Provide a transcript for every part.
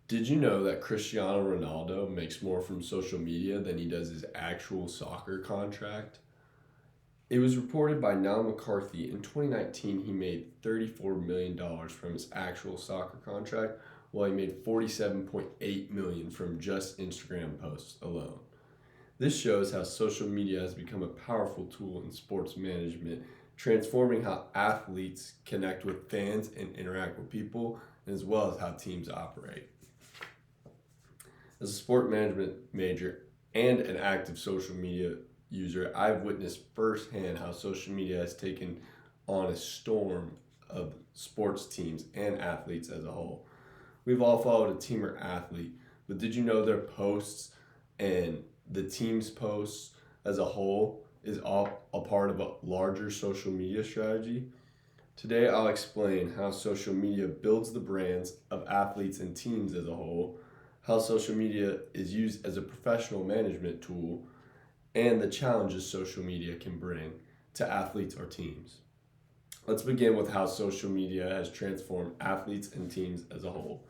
Did you know that Cristiano Ronaldo makes more from social media than he does his actual soccer contract? It was reported by Niall McCarthy in 2019 he made $34 million from his actual soccer contract, while he made 47.8 million from just Instagram posts alone. This shows how social media has become a powerful tool in sports management, transforming how athletes connect with fans and interact with people, as well as how teams operate. As a sport management major and an active social media user, I've witnessed firsthand how social media has taken on a storm of sports teams and athletes as a whole. We've all followed a team or athlete, but did you know their posts and the team's posts as a whole is all a part of a larger social media strategy? Today, I'll explain how social media builds the brands of athletes and teams as a whole, how social media is used as a professional management tool, and the challenges social media can bring to athletes or teams. Let's begin with how social media has transformed athletes and teams as a whole.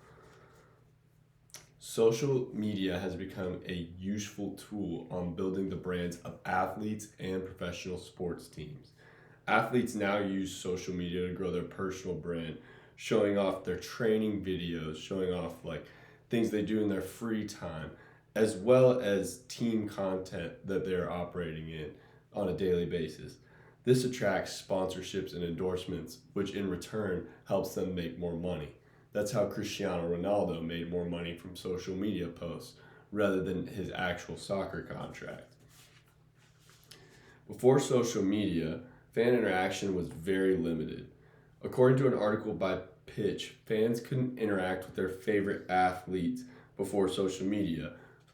Social media has become a useful tool on building the brands of athletes and professional sports teams. Athletes now use social media to grow their personal brand, showing off their training videos, showing off like things they do in their free time, as well as team content that they're operating in on a daily basis. This attracts sponsorships and endorsements, which in return helps them make more money. That's how Cristiano Ronaldo made more money from social media posts rather than his actual soccer contract. Before social media, fan interaction was very limited. According to an article by Pitch, fans couldn't interact with their favorite athletes before social media,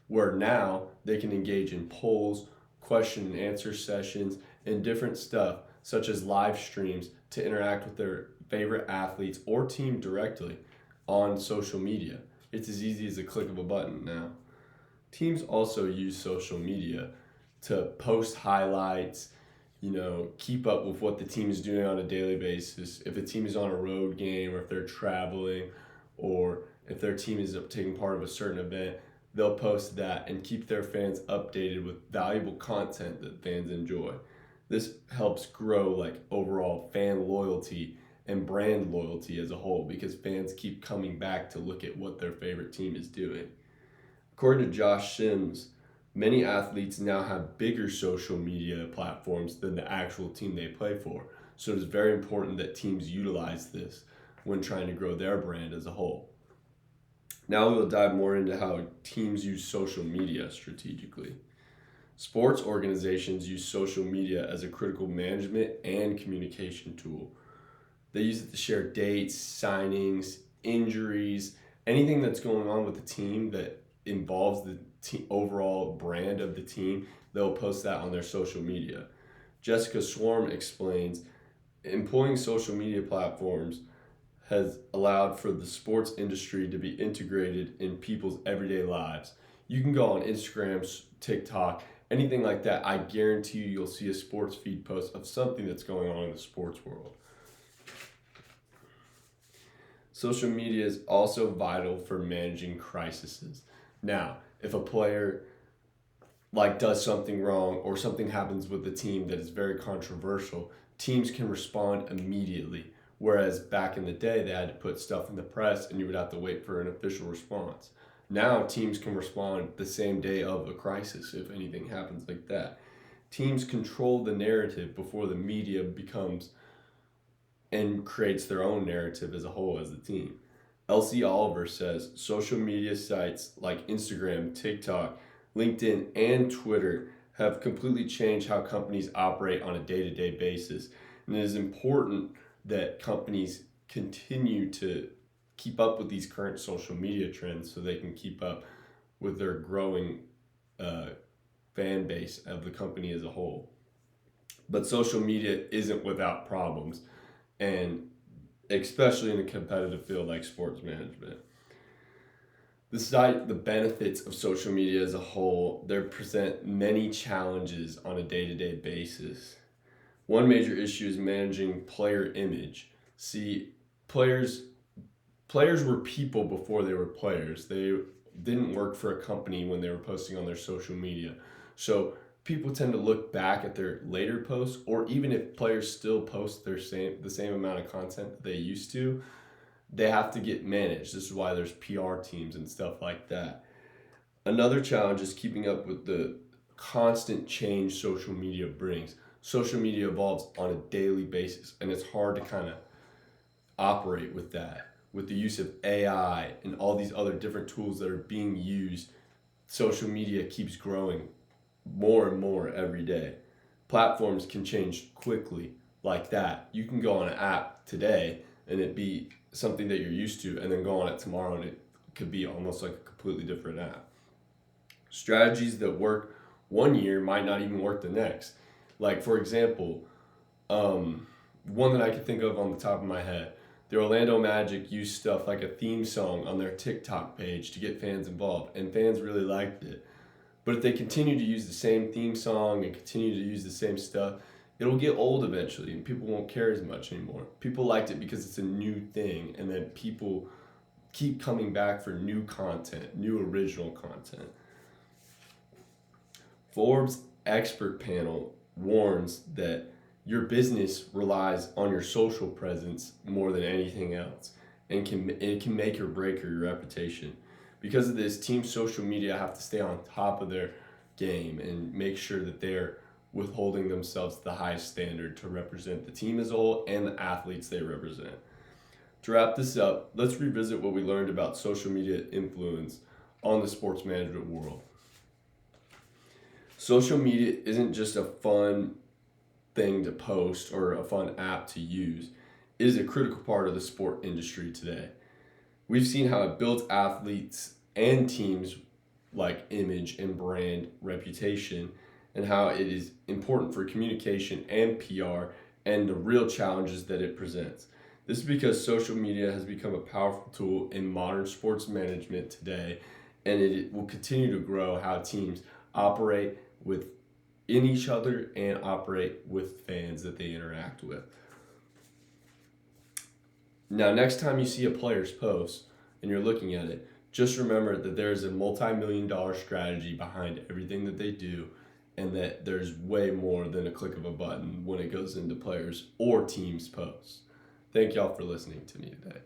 where now they can engage in polls, question and answer sessions, and different stuff such as live streams to interact with their favorite athletes or team directly on social media. It's as easy as a click of a button now. Teams also use social media to post highlights, keep up with what the team is doing on a daily basis. If a team is on a road game or if they're traveling or if their team is taking part of a certain event, they'll post that and keep their fans updated with valuable content that fans enjoy. This helps grow like overall fan loyalty and brand loyalty as a whole because fans keep coming back to look at what their favorite team is doing. According to Josh Sims, many athletes now have bigger social media platforms than the actual team they play for. So it is very important that teams utilize this when trying to grow their brand as a whole. Now we will dive more into how teams use social media strategically. Sports organizations use social media as a critical management and communication tool. They use it to share dates, signings, injuries, anything that's going on with the team that involves the overall brand of the team. They'll post that on their social media. Jessica Swarm explains, employing social media platforms has allowed for the sports industry to be integrated in people's everyday lives. You can go on Instagram, TikTok, anything like that. I guarantee you'll see a sports feed post of something that's going on in the sports world. Social media is also vital for managing crises. Now, if a player does something wrong or something happens with the team that is very controversial, teams can respond immediately. Whereas back in the day, they had to put stuff in the press and you would have to wait for an official response. Now teams can respond the same day of a crisis if anything happens like that. Teams control the narrative before the media becomes and creates their own narrative as a whole as a team. Elsie Oliver says social media sites like Instagram, TikTok, LinkedIn, and Twitter have completely changed how companies operate on a day-to-day basis. And it is important that companies continue to keep up with these current social media trends so they can keep up with their growing fan base of the company as a whole. But social media isn't without problems, and especially in a competitive field like sports management. Despite the benefits of social media as a whole, there present many challenges on a day-to-day basis. One major issue is managing player image. See, players Players were people before they were players. They didn't work for a company when they were posting on their social media. So people tend to look back at their later posts, or even if players still post the same amount of content that they used to, they have to get managed. This is why there's PR teams and stuff like that. Another challenge is keeping up with the constant change social media brings. Social media evolves on a daily basis, and it's hard to kind of operate with that. With the use of AI and all these other different tools that are being used, social media keeps growing more and more every day. Platforms can change quickly like that. You can go on an app today and it be something that you're used to, and then go on it tomorrow and it could be almost like a completely different app. Strategies that work one year might not even work the next. Like, for example, one that I can think of on the top of my head, the Orlando Magic used stuff like a theme song on their TikTok page to get fans involved, and fans really liked it. But if they continue to use the same theme song and continue to use the same stuff, it'll get old eventually and people won't care as much anymore. People liked it because it's a new thing, and then people keep coming back for new content, new original content. Forbes expert panel warns that your business relies on your social presence more than anything else, and it can make or break your reputation. Because of this, team social media have to stay on top of their game and make sure that they're withholding themselves to the highest standard to represent the team as a whole and the athletes they represent. To wrap this up, let's revisit what we learned about social media influence on the sports management world. Social media isn't just a fun thing to post or a fun app to use. It is a critical part of the sport industry today. We've seen how it builds athletes and teams like image and brand reputation, and how it is important for communication and PR, and the real challenges that it presents. This is because social media has become a powerful tool in modern sports management today, and it will continue to grow how teams operate in each other and operate with fans that they interact with. Now, next time you see a player's post and you're looking at it, just remember that there's a multi-million-dollar strategy behind everything that they do, and that there's way more than a click of a button when it goes into players or teams' posts. Thank y'all for listening to me today.